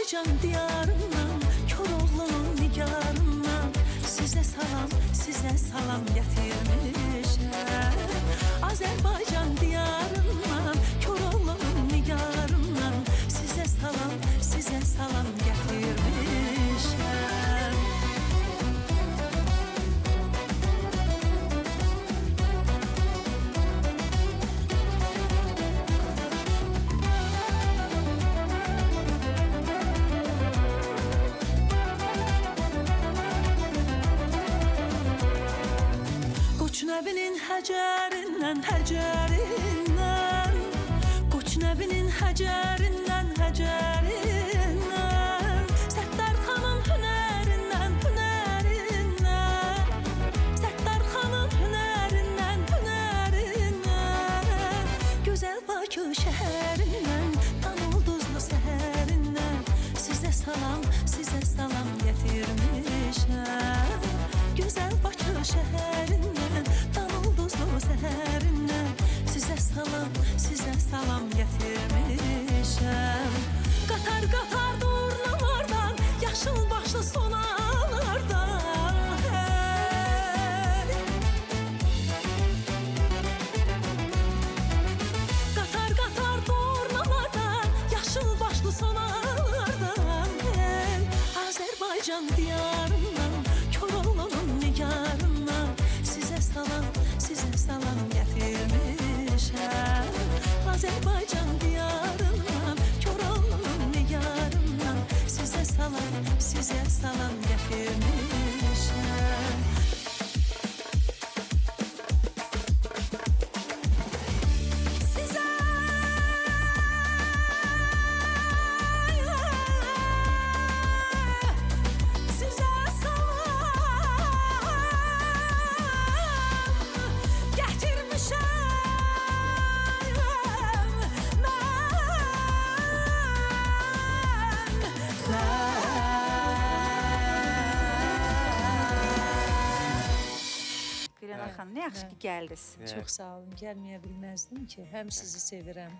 Azərbaycan diyarından, Koroğlunun nigarından sizə salam gətirmişəm. Azərbaycan diyarından, Koroğlunun nigarından sizə salam gətirmişəm. Qoçnəbinin həcərindən, Qoçnəbinin həcərindən, Səttarxanın hünərindən, Səttarxanın hünərindən, Gözəl Bakı şəhərindən, tam ulduzlu səhərindən sizə salam gətirmişəm. Gözəl Bakı şəhərindən, tam ulduzlu səhərindən sizə salam gətirmişəm. Qatar durnalardan, yaşıl başlı sonalardan, Qatar durnalardan, yaşıl başlı sonalardan, Azərbaycan diyarından, Koroğlunun nigarından sizə salam gətirmişəm. Azərbaycan diyarından, Koroğlunun nigarından sizə salam gətirmişəm. Gülənar xanım, nə yaxşı ki gəldiniz. Çox sağ olun, gəlməyə bilməzdim ki. Həm sizi sevirəm,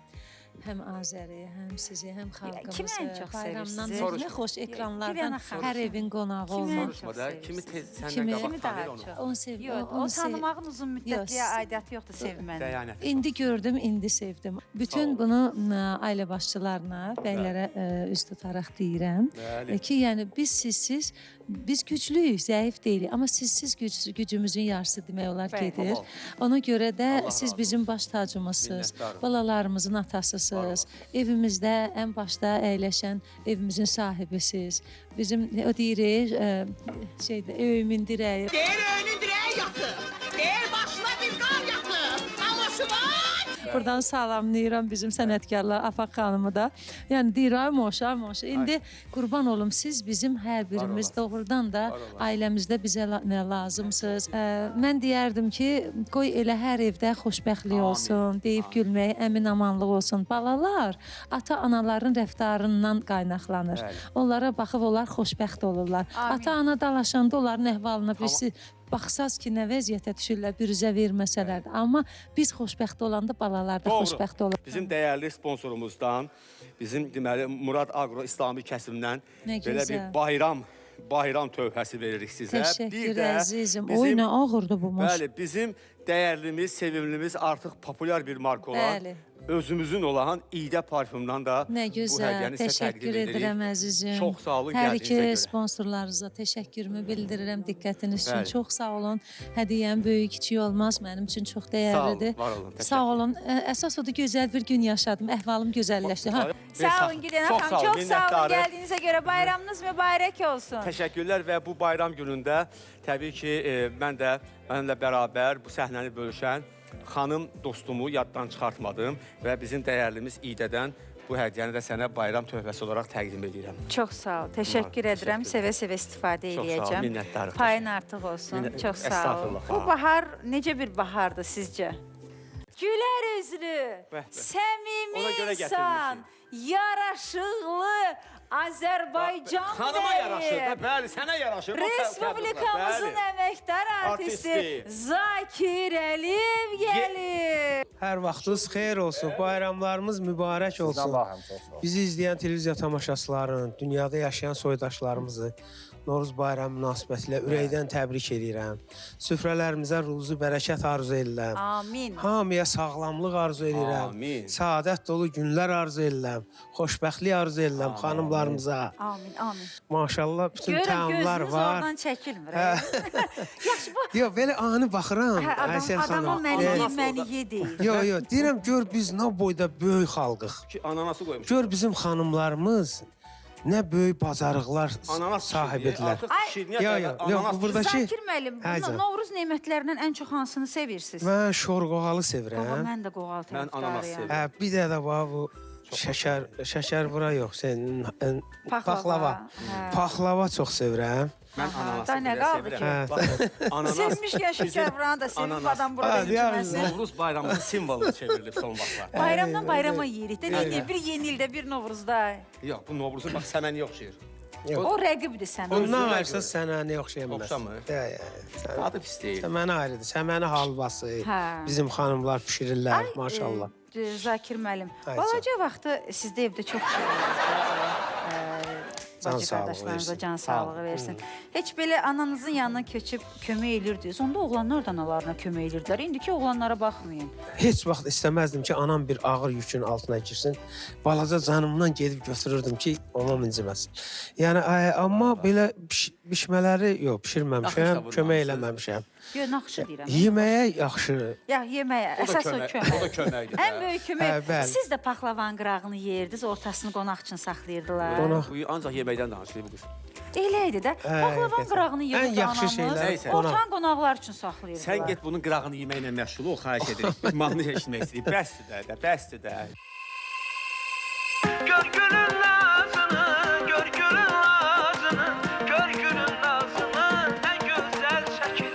həm Azəri, həm sizi, həm xalqımızı. Kimi ən çox bayramdan sevirsiniz? nə xoş ekranlardan Gülənar xanım. hər evin qonağı olmaq. Soruşma da, kimi tez səndən Kimi- qabaq Kimi daha tanıyır onu. çox? Onu sev, Yox, onu o sev- tanımağın uzun müddətliyə Yox. aidiyyatı yoxdur sevmənin. Dəyanət. İndi gördüm, indi sevdim. Bütün bunu ailə başçılarına, bəylərə üz tutaraq deyirəm Bəli. ki, yəni biz sizsiz, biz güclüyük, zəif deyilik, amma sizsiz gücümüzün yarısı demək olar Bəli. gedir. Allah. Ona görə də Allah siz razı bizim baş tacımızsınız, Minnətdarım. balalarımızın atasısınız, evimizdə ən başda əyləşən evimizin sahibisiz. Bizim o deyirik, öyümün dirəyi. Deyir önün direğe yakı. Deyir başına bir qar yakı. Aması var. Buradan salamlayıram bizim sənətkarlar Afaq xanımı da. Yəni deyirəm moşa. İndi qurban olum siz bizim hər birimiz Var olasın. doğrudan da Var olasın. ailəmizdə bizə nə lazımsınız. Mən deyərdim ki, qoy elə hər evdə xoşbəxtlik Amin. olsun, deyib gülmək, əmin-amanlıq olsun. Balalar ata-anaların rəftarından qaynaqlanır. Bəli. Onlara baxıb onlar xoşbəxt olurlar. Amin. Ata-ana dalaşanda onların əhvalına birisi baxsaz ki, nə vəziyyətə düşürlər, bürüzə verməsələr də. Amma biz xoşbəxt olanda balalar da Doğru. xoşbəxt olur. Bizim dəyərli sponsorumuzdan, bizim deməli Murad Agro İslami kəsimdən Nə belə gözəl. bir bayram tövhəsi veririk sizə. Təşəkkür əzizim. bizim- Oy nə ağırdı bu moş. Bəli, bizim dəyərlimiz, sevimlimiz artıq populyar bir marka olan Bəli. özümüzün olan İdə parfümdən da Nə bu gözəl. hədiyyəni sizə təqdim Təşəkkür edirik. edirəm əzizim. Çox sağ olun Hər gəldiyinizə iki görə. sponsorlarınıza təşəkkürümü bildirirəm diqqətiniz üçün. Bəli. Çox sağ olun. Hədiyyəm böyük kiçik olmaz. Mənim üçün çox dəyərlidir. Sağ olun, var olun. Təşəkkür. Sağ olun. Əsas odur gözəl bir gün yaşadım. Əhvalım gözəlləşdi. Ha. Sağ olun Gülənar Çox xanım, sağ olun, çox sağ olun minnətdarım. gəldiyinizə görə. Bayramınız mübarək olsun. Təşəkkürlər və bu bayram günündə təbii ki, mənlə bərabər bu səhnəni bölüşən xanım dostumu yaddan çıxartmadım və bizim dəyərlimiz İdədən bu hədiyyəni də sənə bayram töhfəsi olaraq təqdim edirəm. Çox sağ ol. Təşəkkür edirəm. Təşəkkür. Sevə-sevə istifadə Çox sağ ol, eləyəcəm. minnətdarıq. Payın artıq olsun. Çox sağ ol. Estağfurullah. Bu bahar necə bir bahardır sizcə? Gülər üzlü, Bəh, bəh. səmimi Ona görə insan, gətirmişik. yaraşıqlı Azərbaycan Xanıma bəyi. yaraşır, bəli, sənə yaraşır. Bu Respublikamızın bəli. əməkdar artisti Artisti. Zakir Əliyev gəlir. Hər vaxtınız xeyir olsun. Bayramlarımız mübarək olsun. Bizi izləyən televiziya tamaşaçılarının, dünyada yaşayan soydaşlarımızı Novruz bayramı münasibətilə ürəkdən təbrik edirəm. Süfrələrimizə ruzu bərəkət arzu edirəm. Amin. Hamıya sağlamlıq arzu edirəm. Amin. Səadət dolu günlər arzu edirəm. Xoşbəxtlik arzu edirəm xanımlarımıza. Amin, amin. Maşallah bütün Görürəm, təamlar gözünüz var. oradan çəkilmir. Yaxşı, bu Yox, belə ani baxıram. Əysel adama xanım. məni ye deyil. Yox, deyirəm gör biz nə boyda böyük xalqıq. Ki, ananası qoymuş. Gör bizim xanımlarımız nə böyük bacarıqlar Ananas sahibidirlər. Artıq şirniyyat Yox, qədər yox, yox, ananas buradakı Zakir müəllim, Hə, canım. Novruz nemətlərindən ən çox hansını sevirsiniz? mən şorqoğalı Baba, sevirəm. mən də qoğal Mən ananas tərəfdarıyam. sevirəm. Hə, bir də də var bu şəkər bura yox, sən paxlava. Hə. Paxlava çox sevirəm. Mən Aha, ananası da nə belə qaldı sevirəm. ki? Bax, ananas Sevmişkən şəkər buranı da sevib Ananas. adam burada Hə, deyərəm. üzülməsin. Novruz bayramının simvoluna çevrilib son vaxtlar. Bayramdan bayrama yeyirik də. Nə deyir? Bir yeni ildə, bir Novruzda. Yox, bu Novruzun bax səməni oxşayır. O rəqibdir sənin. Ondan ayrısa sənəni oxşayamaz. Oxşamır? Adı pis deyil. Səməni ayrıdır. Səməni halvası. Hə. Bizim xanımlar pişirirlər, maşallah. Zakir müəllim, Ay, balaca vaxtı sizdə evdə çox şey Can bacı sağlığı qardaşlarınıza versin. can sağlığı versin. Heç belə ananızın yanına keçib kömək edirdiniz. Onda oğlanlar da analarına kömək edirdilər. İndiki oğlanlara baxmayın. Heç vaxt istəməzdim ki, anam bir ağır yükün altına girsin. Balaca canımdan gedib götürürdüm ki, ona inciməsin. Yəni, amma belə bişmələri yox, pişirməmişəm, kömək eləməmişəm. Yox, naxşı deyirəm. Yeməyə yaxşı. Ya, yeməyə, əsas o O da kömək. köməkdir. Ən böyük kömək. Hə, bəli. Siz də paxlavanın qırağını yeyirdiniz, ortasını qonaq üçün saxlayırdılar. Qonaq. Bu ancaq yeməkdən danışır bu qız. Elə idi də. Paxlavanın qəsəm. qırağını Ən yığırdı yaxşı anamız. şeylər Nəysə. Ortan qonaqlar üçün saxlayırdılar. Sən get bunun qırağını yeməklə məşğul ol, xahiş edirik. Mahnı eşitmək istəyirik. Bəsdir də, bəsdir də. Gör gülün nazını, gör gülün nazını, gör gülün nazını, ne güzel çekil.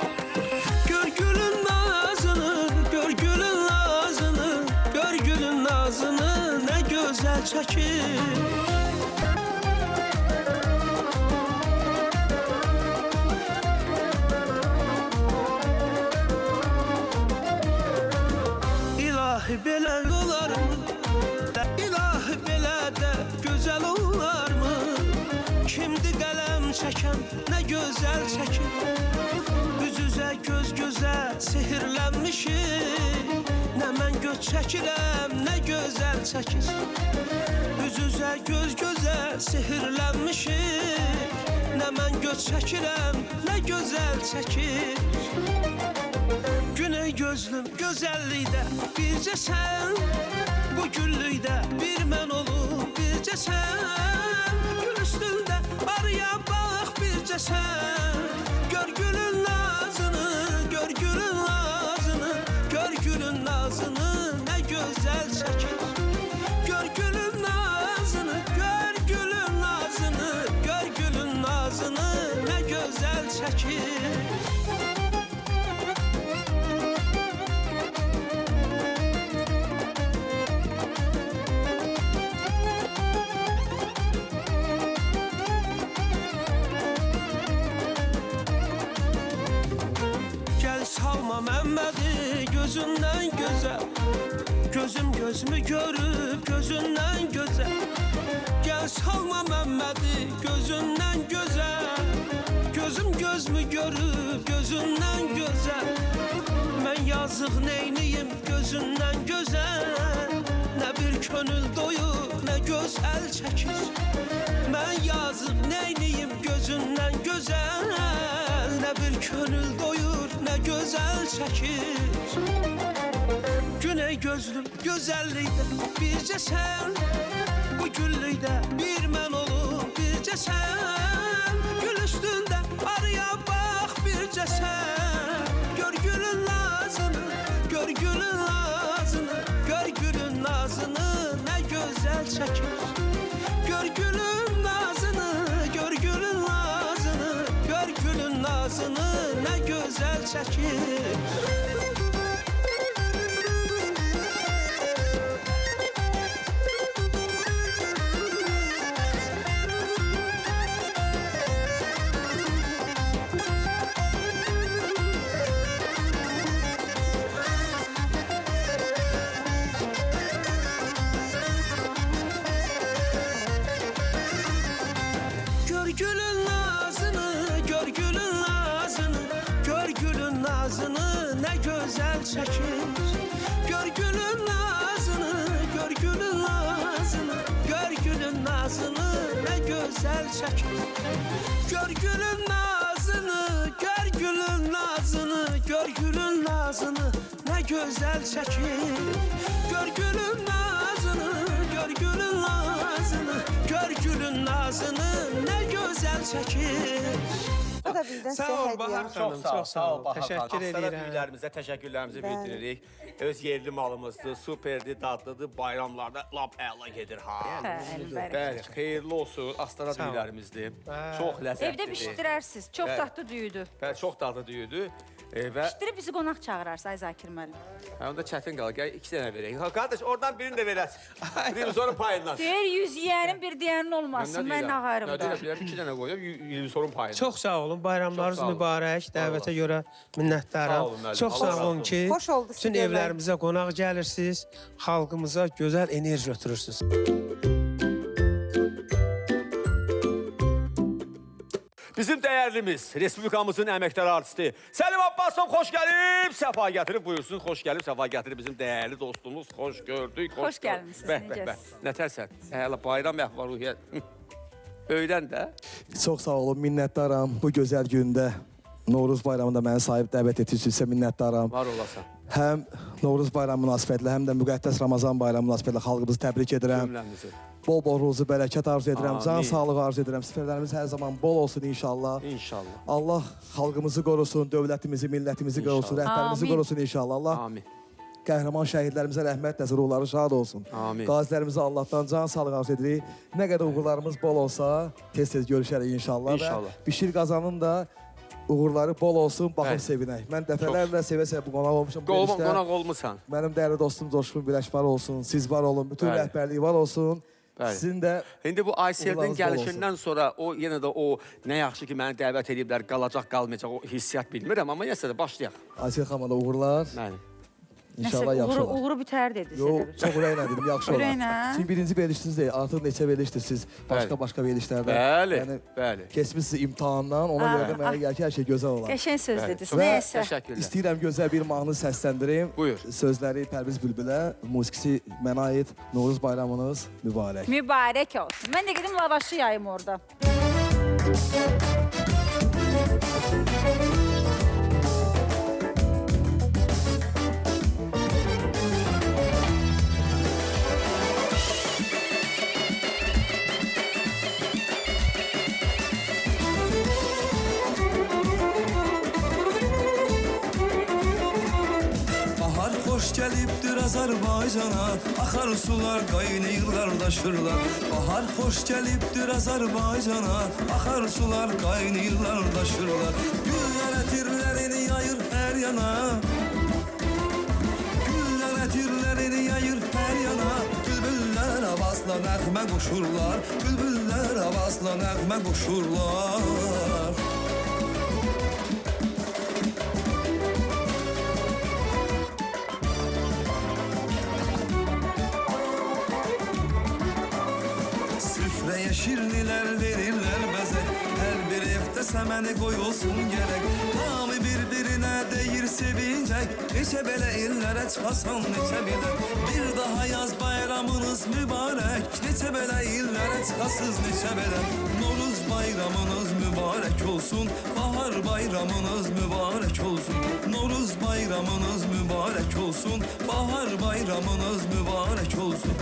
Gör gülün nazını, gör gülün nazını, gör gülün nazını, nə gözəl çəkir. İlahi belə olarmı? İlahi belə də gözəl olarmı? Kimdi qələm çəkən, nə gözəl çəkir. Üz-üzə, göz-gözə sehirlənmişik. Nə mən göz çəkirəm, nə gözəl çəkir. Üz-üzə, göz-gözə sehirlənmişik. Nə mən göz çəkirəm, nə gözəl çəkir. Güney gözlüm gözəllikdə bircə sən, bu güllükdə bir mən olub bircə sən, gül üstündə arıya bax bircə sən. Gör gülün nazını, gör gülün nazını, gör gülün nazını, nə gözəl çəkir. Gör gülün nazını, gör gülün nazını, gör gülün nazını, nə gözəl çəkir. Gel salma Məhmədi gözündən gözəl. Gözüm gözümü görüb gözündən gözəl. Gel salma Məhmədi gözündən gözəl. Gözüm gözümü görüb gözündən gözəl. Mən yazıq neyniyim gözündən gözəl. Nə bir könül doyur, nə gözəl çəkir. Mən yazıq neyniyim gözündən gözəl. Nə bir könül doyur, nə gözəl çəkir. Güney gözlüm gözəllikdə bircə sən, bu güllükdə bir mən olub bircə sən. Gül üstündə arıya bax bircə sən. Gör gülün nazını, gör gülün nazını, gör gülün nazını, nə gözəl çəkir. Gör gülün nazını, gör gülün nazını, gör gülün nazını, nə gözəl çəkir. çəkir. Gör gülün nazını, gör gülün nazını, gör gülün nazını, nə gözəl çəkir. Gör gülün nazını, gör gülün nazını, gör gülün nazını, nə gözəl çəkir. Bu da bizdən Sağ sizə ol hədiyyə. Bahar xanım, çox sağ ol. Təşəkkür Astara edirəm. büyüklərimizə təşəkkürlərimizi bildiririk. Öz yerli malımızdır, superdir, dadlıdır, bayramlarda lap əla gedir ha. Bəli, xeyirli olsun, Astara düyülərimizdir. Çox ləzzətlidir. Evdə bişdirərsiniz. Çox Bəli. dadlı düyüdür. Bəli, çox dadlı düyüdür. Və Bişdirib bizi qonaq çağırarsınız, ay Zakir müəllim. onda çətin qalır, gəl 2 dənə verək. Ha, qardaş, oradan birini də verəsin. Televizorun payından. Deyir 100 yiyənin bir deyənin olmasın, mən Nə ağarımda. deyirəm, 2 dənə qoyuyorum, televizorun payından. Çox sağ olun, bayramlarınız Çox sağ olun. mübarək, dəvətə görə minnətdaram. Sağ olun, müəllim. Çox Allah sağ razı olun olsun. ki, Xoş oldu bütün sizi görmək. evlərimizə qonaq gəlirsiniz, xalqımıza gözəl enerji ötürürsünüz. Bizim dəyərlimiz, Respublikamızın əməkdar artisti Səlim Abbasov xoş gəlib, səfa gətirib, buyursun, xoş gəlib, səfa gətirib bizim dəyərli dostumuz, xoş gördük. Xoş gəlmisiniz, necəsiz? Nətərsən? Hələ bayram əhval-ruhiyyət. Öydən də. Çox sağ olun, minnətdaram. Bu gözəl gündə Novruz bayramında məni sahib dəvət etdiyinizə minnətdaram. Var olasan. Həm Novruz bayramı münasibətilə, həm də müqəddəs Ramazan bayramı münasibətilə xalqımızı təbrik edirəm. Cümləmizi. Bol-bol ruzu, bərəkət arzu edirəm, can Amin. sağlığı arzu edirəm. Səfərlərimiz hər zaman bol olsun inşallah. İnşallah. Allah xalqımızı qorusun, dövlətimizi, millətimizi qorusun, İnşallah. rəhbərimizi Amin. qorusun inşallah. Allah Amin. qəhrəman şəhidlərimizə rəhmət nəzir, ruhları şad olsun. Amin. Qazilərimizə Allahdan can sağlığı arzu edirik. Nə qədər uğurlarımız bol olsa, tez-tez görüşərik inşallah. İnşallah. Və Bişir Qazanın da uğurları bol olsun, baxıb Bəli. sevinək. Mən dəfələrlə sevə-sevə bu qonaq olmuşum. bu verilişdə. Qonaq olmusan. Mənim dəyərli dostum Coşqun Birəş var olsun, siz var olun, bütün Bəli. rəhbərliyi var olsun. Bəli. Sizin də İndi bu Aysel'in Uğurlarınız bol gəlişindən sonra o yenə də o nə yaxşı ki məni dəvət ediblər, qalacaq, qalmayacaq o hissiyat bilmirəm, amma nəsə də başlayaq. Aysel xanıma da uğurlar. Bəli. İnşallah yaxşı olar. Uğuru bitər dedi. Yox, çox ürəklə dedim, yaxşı olar. Ürəklə? Çünki birinci verilişiniz deyil, artıq neçə verilişdir siz başqa verilişlərdə. Bəli, Yəni, bəli. keçmişsiniz imtahandan, ona görə də mənə gəlir ki, hər şey gözəl olar. Qəşəng söz dediniz. Və Nəysə. Təşəkkürlər. İstəyirəm gözəl bir mahnı səsləndirim. Buyur. Sözləri Pərviz Bülbülə, musiqisi mənə aid. Novruz bayramınız mübarək. Mübarək olsun. Mən də gedim lavaşı yayım orada. Bahar xoş gəlibdir Azərbaycana, axar sular qaynayır qardaşırlar. Bahar xoş gəlibdir Azərbaycana, axar sular qaynayır qardaşırlar. Güllər ətirlərini yayır hər yana, güllər ətirlərini yayır hər yana. Bülbüllər avazla nəğmə qoşurlar, bülbüllər avazla nəğmə qoşurlar. Süfrəyə şirnilər verirlər bəzək, hər bir evdə səməni qoyulsun gərək. Hamı bir-birinə deyir sevincək, neçə belə illərə çıxasan, neçə belə. Bir daha yaz bayramınız mübarək, neçə belə illərə çıxasız, neçə belə. Novruz bayramınız mübarək olsun, bahar bayramınız mübarək olsun. Novruz bayramınız mübarək olsun, bahar bayramınız mübarək olsun.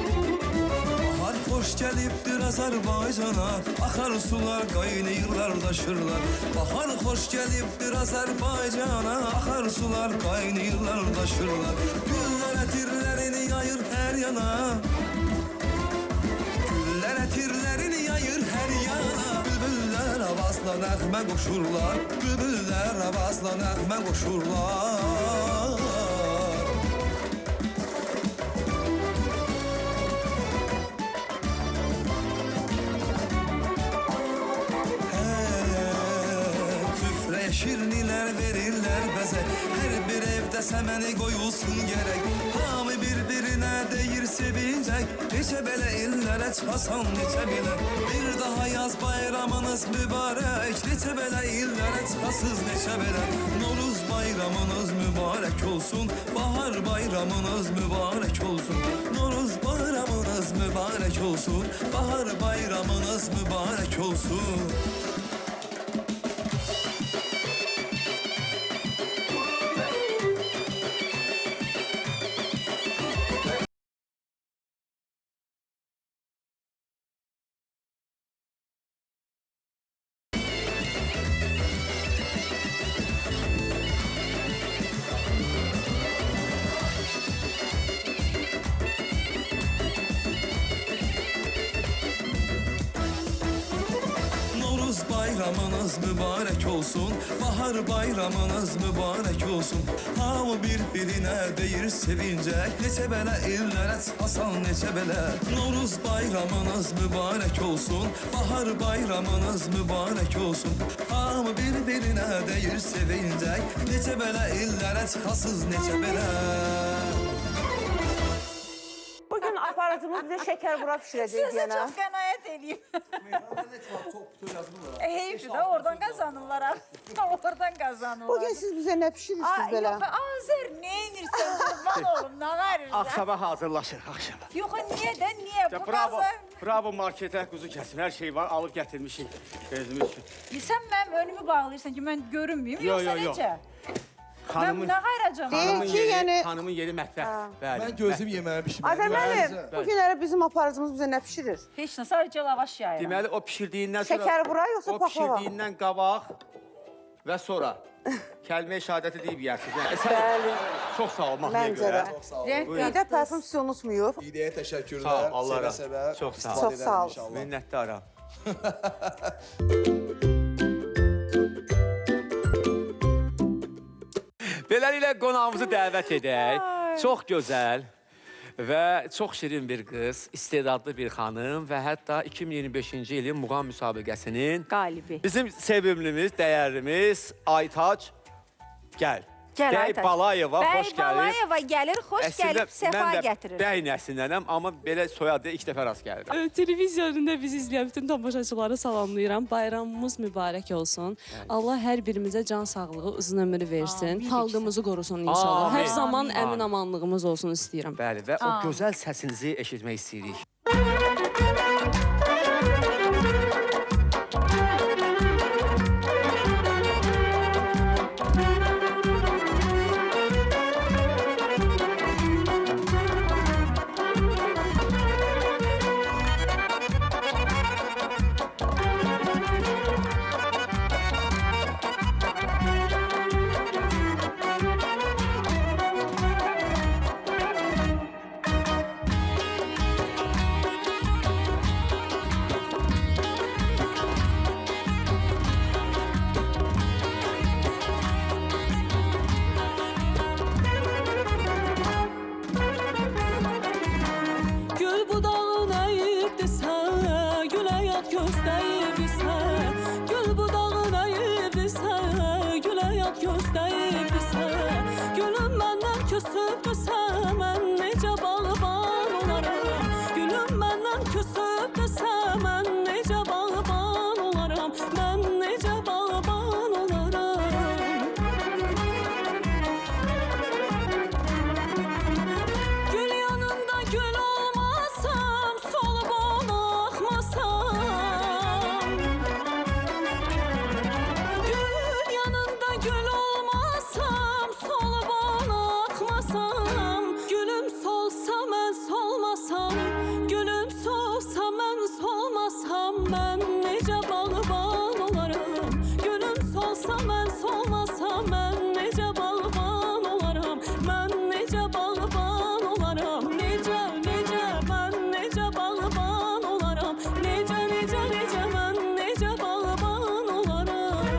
Bahar xoş gəlibdir Azərbaycana, axar sular qaynayır qardaşırlar. Bahar xoş gəlibdir Azərbaycana, axar sular qaynayır qardaşırlar. Güllər ətirlərini yayır hər yana, güllər ətirlərini yayır hər yana. Bülbüllər avazla nəğmə qoşurlar, bülbüllər avazla nəğmə qoşurlar. süfrəyə şirnilər verirlər bəzək. Hər bir evdə səməni qoyulsun gərək. Hamı bir-birinə deyir sevincək. Neçə belə illərə çıxasan, neçə belə. Bir daha yaz bayramınız mübarək. Neçə belə illərə çıxasız, neçə belə. Noruz bayramınız mübarək olsun. Bahar bayramınız mübarək olsun. Noruz bayramınız mübarək olsun. Bahar bayramınız mübarək olsun. Bayramınız mübarek olsun, bahar bayramınız mübarek olsun. Hamı bir-birinə deyir sevincək. Neçə belə illərə çıxasan, neçə belə. Noruz bayramınız mübarek olsun, bahar bayramınız mübarek olsun. Hamı bir-birinə deyir sevincək. Neçə belə illərə çıxasız, neçə belə. Bugün aparatımız bize şeker bura pişirecek Size gene. çok qənaət eləyim. Heyf de oradan kazanırlar. Oradan kazanırlar. Bugün siz bize ne pişirirsiniz böyle? Yox, Azər neynirsən qurban olum, nə verirsən? Axşama hazırlaşır, axşama. Yox, niyə də, niyə? Bu Bravo, Azər... bravo marketə quzu kəsim, hər şey var, alıb gətirmişik özümüz üçün. Sən mənim önümü bağlayırsan ki, mən görünməyim, Yo, yoxsa yo, yo. necə? Xanımın, Mən nə qayıracam? Deyil ki, yəni... xanımın yeri mətbəx. Bəli. Mən gözüm yeməyə pişməli. Azər müəllim, bugün elə bizim aparatımız bize ne pişirir? Heç nə, sadəcə lavaş yayıram. Deməli, o pişirdiyindən sonra... Şeker bura yoksa O paklava? pişirdiyindən qabaq və sonra kəlmə şəhadəti deyib yersiniz. Yəni, Bəli. Çox sağ ol, mahnıya Məncə görə. də. Çox sağ olun. Rəhmət. Bir de parfüm sizi unutmuyor. İdeyə təşəkkürlər. Sağ ol, Allah Sevə-sevə razı. Çox sağ ol. istifadə Çox sağ ol. edəlim inşallah. Minnətdaram. Beləliklə qonağımızı dəvət edək. Çox gözəl və çox şirin bir qız, istedadlı bir xanım və hətta 2025-ci ilin muğam müsabiqəsinin Qalibi. bizim sevimlimiz, dəyərlimiz Aytac gəl. Gəl, Bəy Aytac. Balayeva, Bəy xoş gəlir. Balayeva gəlir, xoş gəlib, səfa mən də gətirir. bəy nəslindənəm, amma belə soyadı ilk dəfə rast gəlirəm. Televiziya önündə bizi izləyən bütün tamaşaçıları salamlayıram. Bayramımız mübarək olsun. Allah hər birimizə can sağlığı, uzun ömür versin. Amin. Xalqımızı qorusun inşallah. Amin. Hər zaman Amin. əmin-amanlığımız olsun istəyirəm. Bəli, və o Amin. gözəl səsinizi eşitmək istəyirik. Gül budağın əyibdirsə, gül həyat göstəribdirsə. Gül budağın əyibdirsə, gül həyat göstəribdirsə. Gülüm məndən küsübdürsə, mən necə bağban olaram. Gülüm məndən küsübdürsə, mən necə bağban olaram. Mən necə bağban olaram. Gül yanında gül olmasam, solub ona axmasam. Gül yanında gül olmasam, solub ona axmasam. Gülüm solsa mən solmasam, gülüm solsa mən solmasam. Mən necə bağban olaram. Gülüm solsa mən solmasam, mən necə bağban olaram. Mən necə bağban olaram. Necə, necə, mən necə bağban olaram. Necə, necə, necə, mən necə bağban olaram.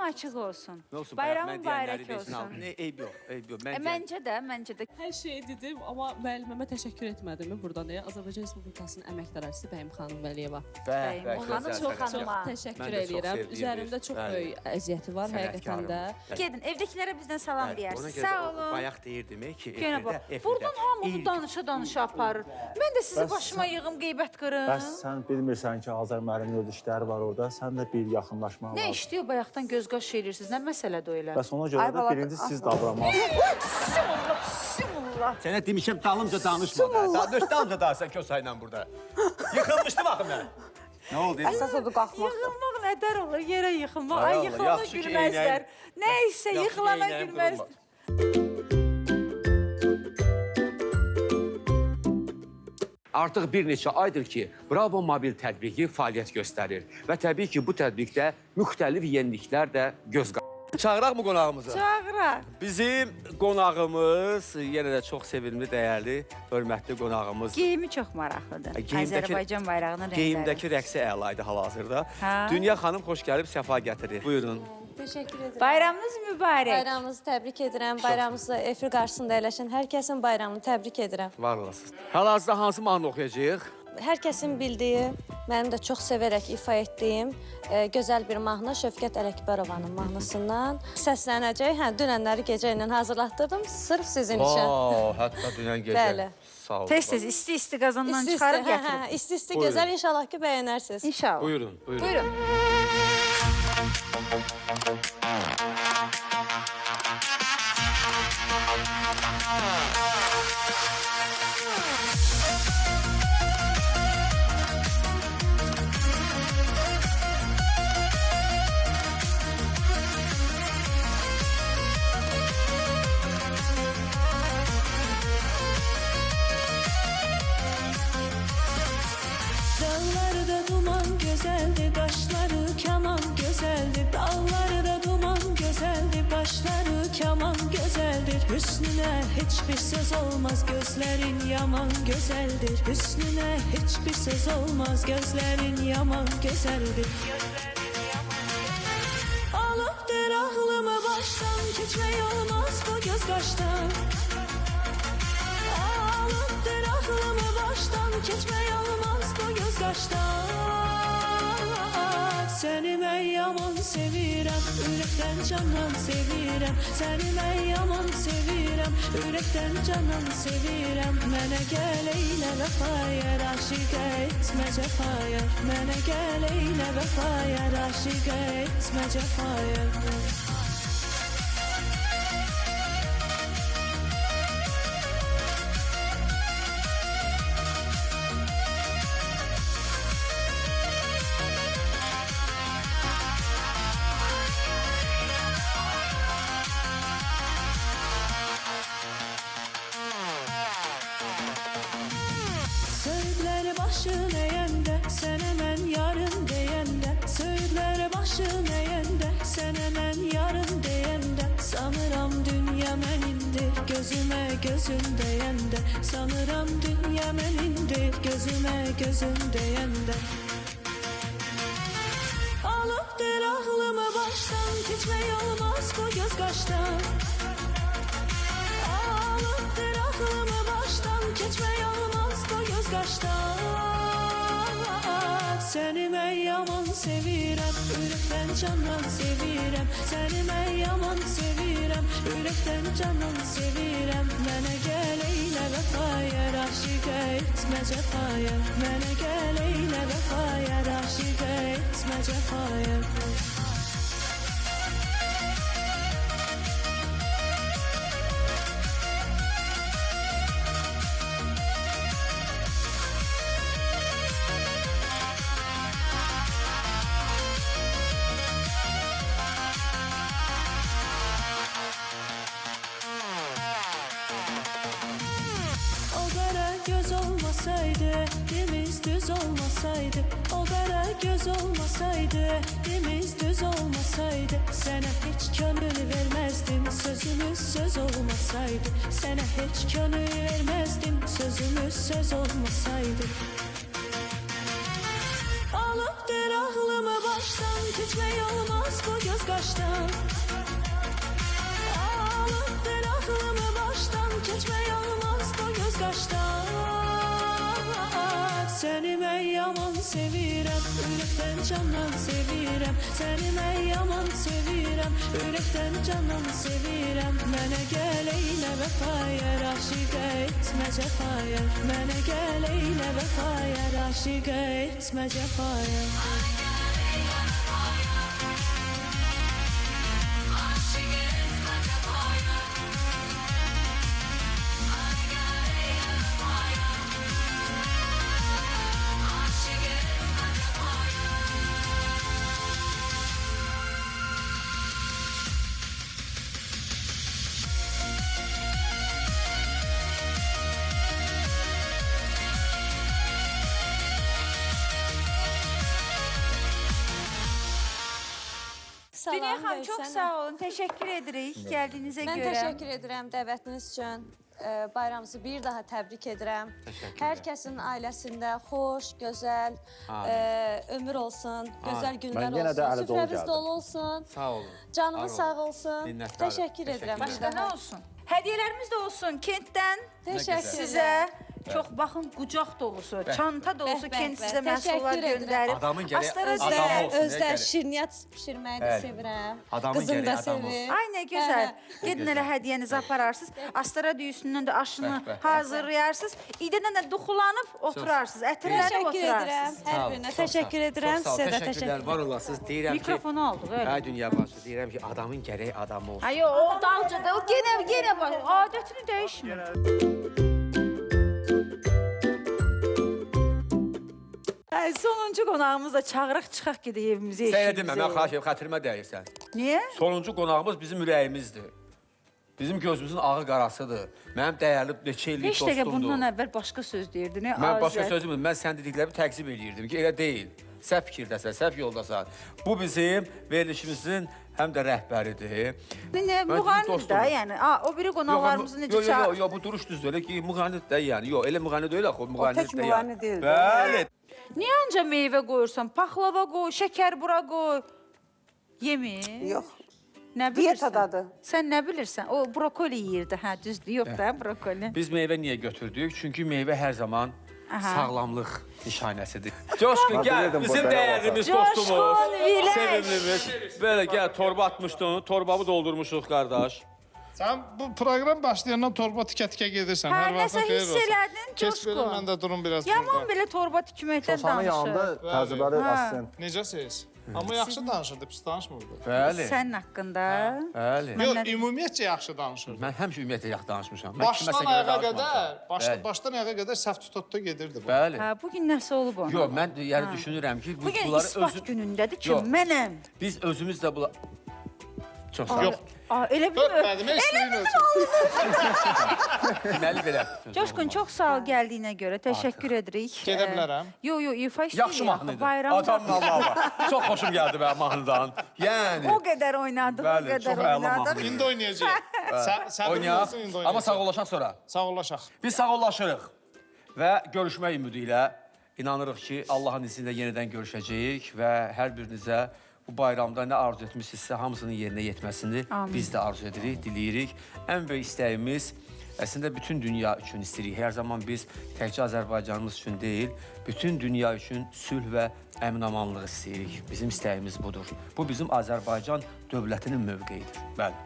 açıq olsun. Nə olsun, Bayramın mən deyənləri mübarək versin, al. olsun. Ne, eyb yox, eyb yox. Mən deyən- Məncə də. Hər şeyi dedim, amma müəllimə təşəkkür etmədim burada. Azərbaycan Respublikasının əməkdaşçısı Bəyim xanım Vəliyeva. Bəh, bəh, Xanım gözəl, çox gözəl. xanıma. Çox təşəkkür Mən də çox edirəm. sevdiyim Üzərimdə bir- çox bəli. böyük əziyyəti var həqiqətən də. Gedin, evdəkilərə bizdən salam Ona deyirsiniz. görə Sağ də o olun. bayaq deyirdim ki, Yenə bax. Buradan hamı danışa aparır. Mən də sizi başıma yığım, qeybət qırım. Bəs sən bilmirsən ki, Azər müəllimin öz işləri var orada, sən də bir yaxınlaşma Nə var. işləyir bayaqdan göz qaş eləyirsiniz? Nə məsələdir o elə? Bəs ona görə də birinci siz davranmalısınız. Bismillah. Sənə demişəm dalımca danışma. Dalımca danışsan kösa ilə burada. Yıxılmışdım axı mən. Nə oldu? Əsas odur qalxmaq. Yıxılmaq nədər olur? Yerə yıxılmaq. Ay Ay Allah, yıxılana yaxşı ki, gülməzlər. Nəysə yaxşı ki, yıxılana eynəyim gülməzlər. Artıq bir neçə aydır ki, Bravo mobil tətbiqi fəaliyyət göstərir və təbii ki, bu tətbiqdə müxtəlif yeniliklər də göz qabaqdır. Çağıraq mı qonağımızı? Çağıraq. Bizim qonağımız yenə də çox sevimli, dəyərli, hörmətli qonağımız. Geyimi çox maraqlıdır. Azərbaycan bayrağının rəngləri. Geyimdəki rəqsi əlaydı hal-hazırda. Hə. Dünya xanım xoş gəlib, səfa gətirir. Buyurun. Təşəkkür edirəm. Bayramınız mübarək. Bayramınızı təbrik edirəm. Bayramınızı efir qarşısında əyləşən hər kəsin bayramını təbrik edirəm. Var olasınız. Hal-hazırda hansı mahnı oxuyacağıq? Hər kəsin bildiyi, mənim də çox sevərək ifa etdiyim gözəl bir mahnı Şövkət Ələkbərovanın mahnısından səslənəcək. Hə, dünənləri gecə ilə hazırlatdırdım, sırf sizin üçün. Hətta dünən gecə. Bəli. Sağ olun. Tez-tez isti-isti qazandan çıxarıb gətirib. İsti-isti Buyurun. gözəl, inşallah ki, bəyənərsiniz. İnşallah. Buyurun, buyurun. Buyurun. Dağlarda duman güzeldi, kaşları keman güzeldi. Dağlarda duman güzeldi, kaşları keman güzeldir. Hüsnüne hiçbir söz olmaz, gözlerin yaman güzeldir. Hüsnüne hiçbir söz olmaz, gözlerin yaman güzeldir. Alıptır aklımı baştan, keçmek olmaz bu göz kaştan. Alıptır aklımı baştan, keçmek olmaz bu göz kaştan. Seni ben yaman sevirem, yürekten candan sevirem. Seni ben yaman sevirem, yürekten candan sevirem. Mene gel eyle vefaya, aşık etme cefaya. Mene gel eyle vefaya, aşık etme cefaya. Söğütleri başın eğende, sen hemen yarın deyende. Söğütleri başın eğende, sen hemen yarın deyende. Sanıram dünya menindir, gözüme gözün deyende. Sanıram dünya menindir, gözüme gözün deyende. Alıptır aklımı baştan, keçmek olmaz bu göz kaştan. Alıptır aklımı baştan, keçmek olmaz bu göz kaştan. Seni ben yaman sevirem, yürekten candan sevirem. Seni ben yaman sevirem, yürekten candan sevirem. Mene gel eyle vefaya, aşık etme cefaya. Mene gel eyle vefaya, aşık etme cefaya. O kara göz olmasaydı, dimiz düz olmasaydı. O kara göz olmasaydı, dimiz düz olmasaydı. Sana hiç gönül vermezdim, sözümüz söz olmasaydı. Sana hiç gönül vermezdim, sözümüz söz olmasaydı. Alıptır aklımı baştan, keçmek olmaz bu göz kaşdan. Alıptır aklımı baştan, keçmək olmaz o göz kaşdan. Səni mən yaman sevirəm, ürəkdən candan sevirəm. Səni mən yaman sevirəm, ürəkdən candan sevirəm. Mənə gəl eylə vəfayər, aşiqə etmə cəfayər. Mənə gəl eylə vəfayər, aşiqə etmə cəfayər. Dünya xanım, çox sağ olun. Təşəkkür edirik gəldiyinizə görə. Mən təşəkkür edirəm dəvətiniz üçün. Bayramınızı bir daha təbrik edirəm. Hər kəsin ailəsində xoş, gözəl ömür olsun, gözəl günlər olsun, süfrəniz dolu olsun. Sağ olun. Canımız sağ olsun. Təşəkkür edirəm. Başqa nə olsun? Hədiyələrimiz də olsun Kentdən. Təşəkkür Sizə. Çox baxın, qucaq dolusu, çanta dolusu Kent sizə məhsullar göndərir. Adamın gərək adam olsun. Özlər şirniyyat pişirməyi də sevirəm. Qızım da sevir. Ay, nə gözəl. Gedin elə hədiyyənizi apararsınız. Astara düyüsündən də aşını hazırlayarsınız. İdədən də duxulanıb oturarsınız. Ətirlərdə oturarsınız. Hər birinə təşəkkür edirəm. Sizə də təşəkkür. Var olasınız. Deyirəm ki, mikrofonu aldıq, öyle. Hə, dünya başı. Deyirəm ki, adamın gərək adam olsun. Ay, o dalcada, o yenə var. Adətini dəyişmir. Sonuncu qonağımız da çağırıq çıxaq gedək evimizə eşimizə. Sənə demə, mən xahiş edirəm, xətrimə dəyirsən. Niyə? Sonuncu qonağımız bizim ürəyimizdir. Bizim gözümüzün ağı qarasıdır. Mənim dəyərli neçə illik 5 dəqiqə dostumdur. bundan əvvəl başqa söz deyirdin. Mən başqa söz demirdim, mən sən dediklərimi təqzib eləyirdim ki, elə deyil. Səhv fikirdəsən, səhv yoldasan. Bu bizim verilişimizin həm də rəhbəridir. Müğannidir də, yəni. O biri qonaqlarımızı necə çağır? Yox, bu duruş düzdür. Elə ki, müğannidir də yəni. Yox, elə müğanni deyil axı, müğannidir də yəni. O tək müğanni deyil. Bəli. Niyə ancaq meyvə qoyursan? Paxlava qoy, şəkər bura qoy. Yemir? Yox. Nə bilirsən? Diyetadadır. Sən nə bilirsən? O brokoli yeyirdi, hə, düzdür. Yox da, brokoli. Biz meyvə niyə götürdük? Çünki meyvə hər zaman sağlamlıq nişanəsidir. Coşqun, gəl, bizim dəyərlimiz, dostumuz, sevimlimiz. Belə, gəl, torba atmışdın, torbamı doldurmuşuq, qardaş. Sən bu proqram başlayandan torba tikə-tikə gedirsən. Hə, nəsə hiss elədin, Coşqun. Mən də durum biraz burada. Yaman belə torba tikməkdən danışır. Təcrübəli assistent. Necəsiz? Amma yaxşı danışırdı, pis danışmırdı. Bəli. Sənin haqqında. Bəli. Yox, ümumiyyətcə yaxşı danışırdı. Mən həmişə ümumiyyətlə yaxşı danışmışam. Başdan ayağa qədər səhv tutda gedirdi bu. Bəli. Hə, bugün nəsə olub ona? Yox, mən yəni düşünürəm ki, bugün ispat günündədir ki, mənəm. Biz özümüz də bunlar... Çox sağ ol. Elə bilmir. Elə bilmir. Deməli belə. Coşqun, çox sağ ol gəldiyinə görə. Təşəkkür edirik. Gedə bilərəm. Yox, ifa istəyir. Yaxşı mahnıdır. Atamın Allah'a. Çox xoşum gəldi mənim mahnıdan. Yəni. O qədər oynadıq, o qədər oynadıq. İndi oynayacaq. Oynayaq, amma sağollaşaq sonra. Sağollaşaq. Biz sağollaşırıq və görüşmək ümidi ilə inanırıq ki, Allahın izni ilə yenidən görüşəcəyik və hər birinizə bu bayramda nə arzu etmişsinizsə, hamısının yerinə yetməsini biz də arzu edirik, diləyirik. Ən böyük istəyimiz əslində bütün dünya üçün istəyirik. Hər zaman biz təkcə Azərbaycanımız üçün deyil, bütün dünya üçün sülh və əmin-amanlıq istəyirik. Bizim istəyimiz budur. Bu bizim Azərbaycan dövlətinin mövqeyidir. Bəli.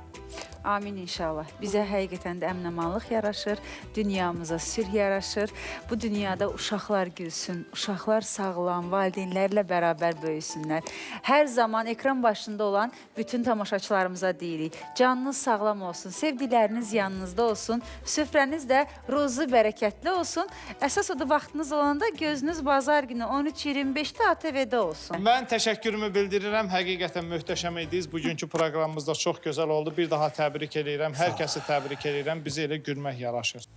Amin inşallah. Bizə həqiqətən də əmin-amanlıq yaraşır, dünyamıza sülh yaraşır. Bu dünyada uşaqlar gülsün, uşaqlar sağlam, valideynlərlə bərabər böyüsünlər. Hər zaman ekran başında olan bütün tamaşaçılarımıza deyirik. Canınız sağlam olsun, sevgiləriniz yanınızda olsun, süfrəniz də ruzu bərəkətli olsun. Əsas o da vaxtınız olanda gözünüz bazar günü 13:25-də ATV-də olsun. Mən təşəkkürümü bildirirəm. Həqiqətən möhtəşəm idiniz. Bugünkü proqramımız da çox gözəl oldu. Bir daha təbrik edirəm. Hər kəsi təbrik edirəm. Bizə elə gülmək yaraşır.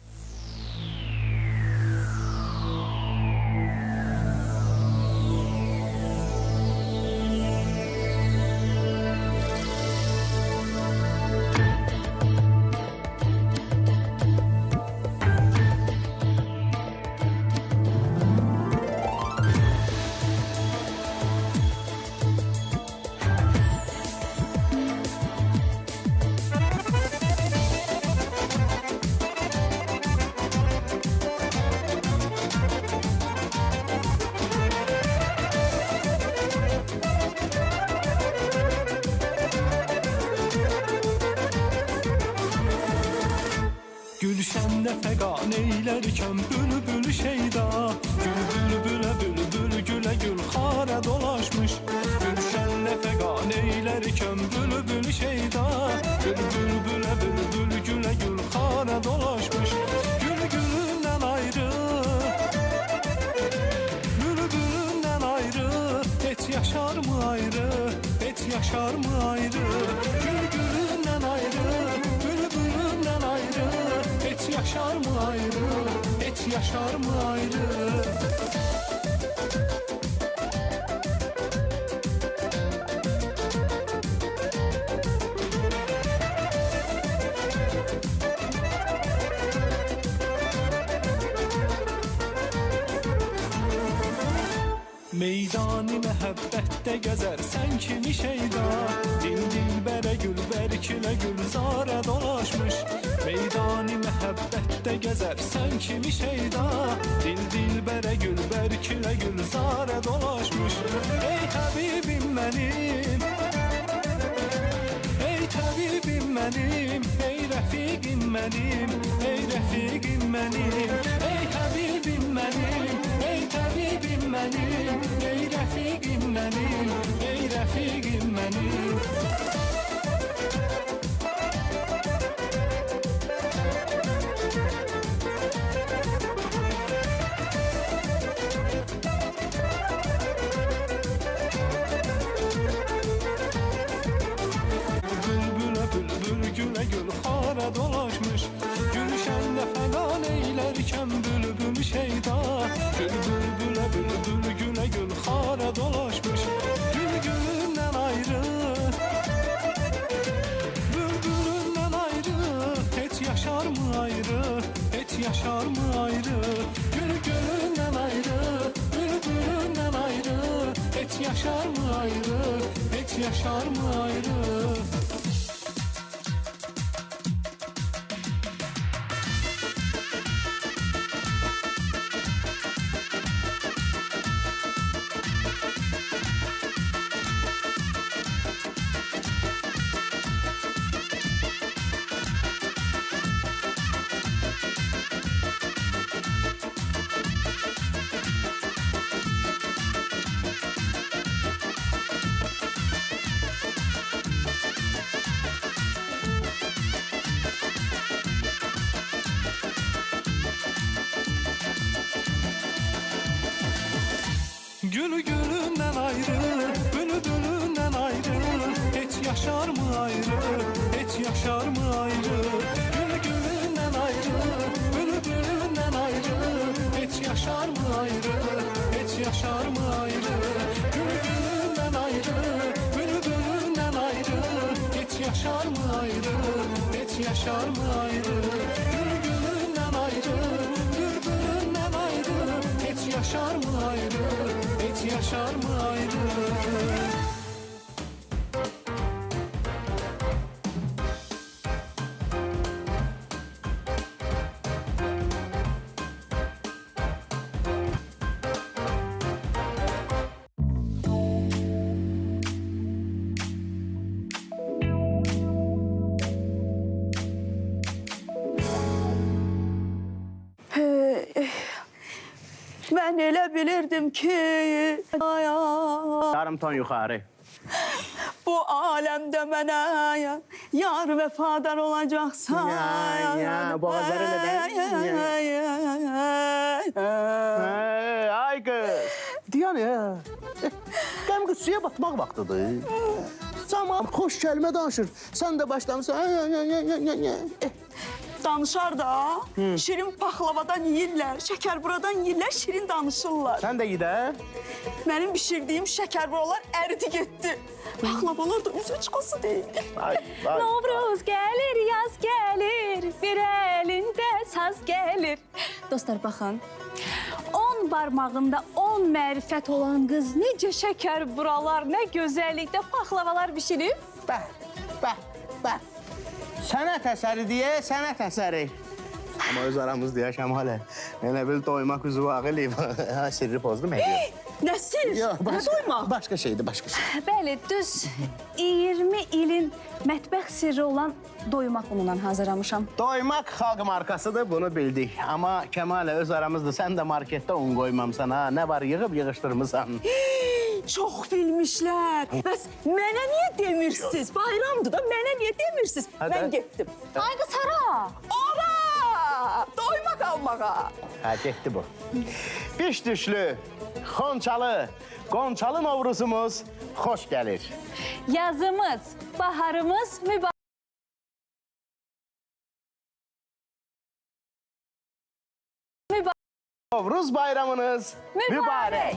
feqan eylərkən bülbül şeyda Gül bülbülə bülbül gülə gül xara dolaşmış Gülşənlə feqan eylərkən bülbül şeyda Gül bülbülə bülbül gülə gül xara dolaşmış Gül gülündən ayrı Bülbülündən ayrı heç yaşar mı ayrı heç yaşar mı ayrı Gül gülündən ayrı Bülbülündən ayrı heç yaşar mı ayrı heç yaşar mı ayrı Meydani məhəbbətdə gəzərsən kimi şeyda Dilbərə gülbərkilə gülzarə dolaşmış Meydani məhəbbətdə gəzərsən kimi şeyda Dilbərə gülbərkilə gülzarə dolaşmış Ey həbibim mənim Ey təbibim mənim Ey rəfiqim mənim Ey rəfiqim mənim Ey həbibim mənim Ey təbibim mənim Ey rəfiqim mənim Ey rəfiqim mənim Bülbülə bülbül gülə gül xara dolaşmış Gülşənlə fəqan eylərkən bülbül şeyda Gül bülbülə bülbül gülə gül xara dolaşmış Gül gülündən ayrı Bülbülündən ayrı heç yaşar mı ayrı heç yaşar mı ayrı Gül gülündən ayrı Bülbülündən ayrı heç yaşar mı ayrı heç yaşar mı ayrı Gül gülünden ayrı, bülbülünden ayrı Hiç yaşar mı ayrı, hiç yaşar mı ayrı Gül gülünden ayrı, bülbülünden ayrı Hiç yaşar mı ayrı, hiç yaşar mı ayrı Gül gülünden ayrı, bülbülünden ayrı Hiç yaşar mı ayrı, hiç yaşar mı ayrı Gül gülünden ayrı, bülbülünden ayrı Hiç yaşar mı ayrı, hiç yaşar mı ayrı Ben elə bilirdim ki Yarım ton yukarı. Bu alemde mənə yar vəfadar olacaqsan Ya, boğazları neden? Ay kız. Diyan ya. Qəm qız suya batmaq vaxtıdır. Zaman xoş kəlmə danışır. Sən də başlamısan. Danışar da, şirin paxlavadan yeyirlər, şəkərburadan yeyirlər, şirin danışırlar. Sən də yidə. Mənim bişirdiyim şəkərburalar əridi getdi. Paxlavalar da üzə çıxası deyil. Novruz gəlir, yaz gəlir, bir əlində saz gəlir. Dostlar, baxın. 10 barmağında 10 mərifət olan qız necə şəkər buralar, nə gözəllikdə paxlavalar bişirib? Bəh. Sənət əsəri deyə, sənət əsəri. Amma öz aramızda ya Şəmalə. Elə bil doymaq üzvü ağılıyım. Sirri pozdum, həqiqət. Nəsir? Yox, Nə doymaq? başqa şeydir, başqa şey. Bəli, düz 20 ilin mətbəx sirri olan doymaq unundan hazırlamışam. Doymaq xalq markasıdır, bunu bildik. Amma Kəmalə öz aramızda sən də marketdə un qoymamsan ha. Nə var yığıb yığışdırmısan. Çox bilmişlər. Bəs mənə niyə demirsiniz? Bayramdır da mənə niyə demirsiniz? Mən getdim. Ay qız hara? Ora! Doymaq almağa. Hə, getdi bu. Piş düşlü, xonçalı, qonçalı Novruzumuz xoş gəlir. Yazımız, baharımız mübarək. Novruz bayramınız mübarək.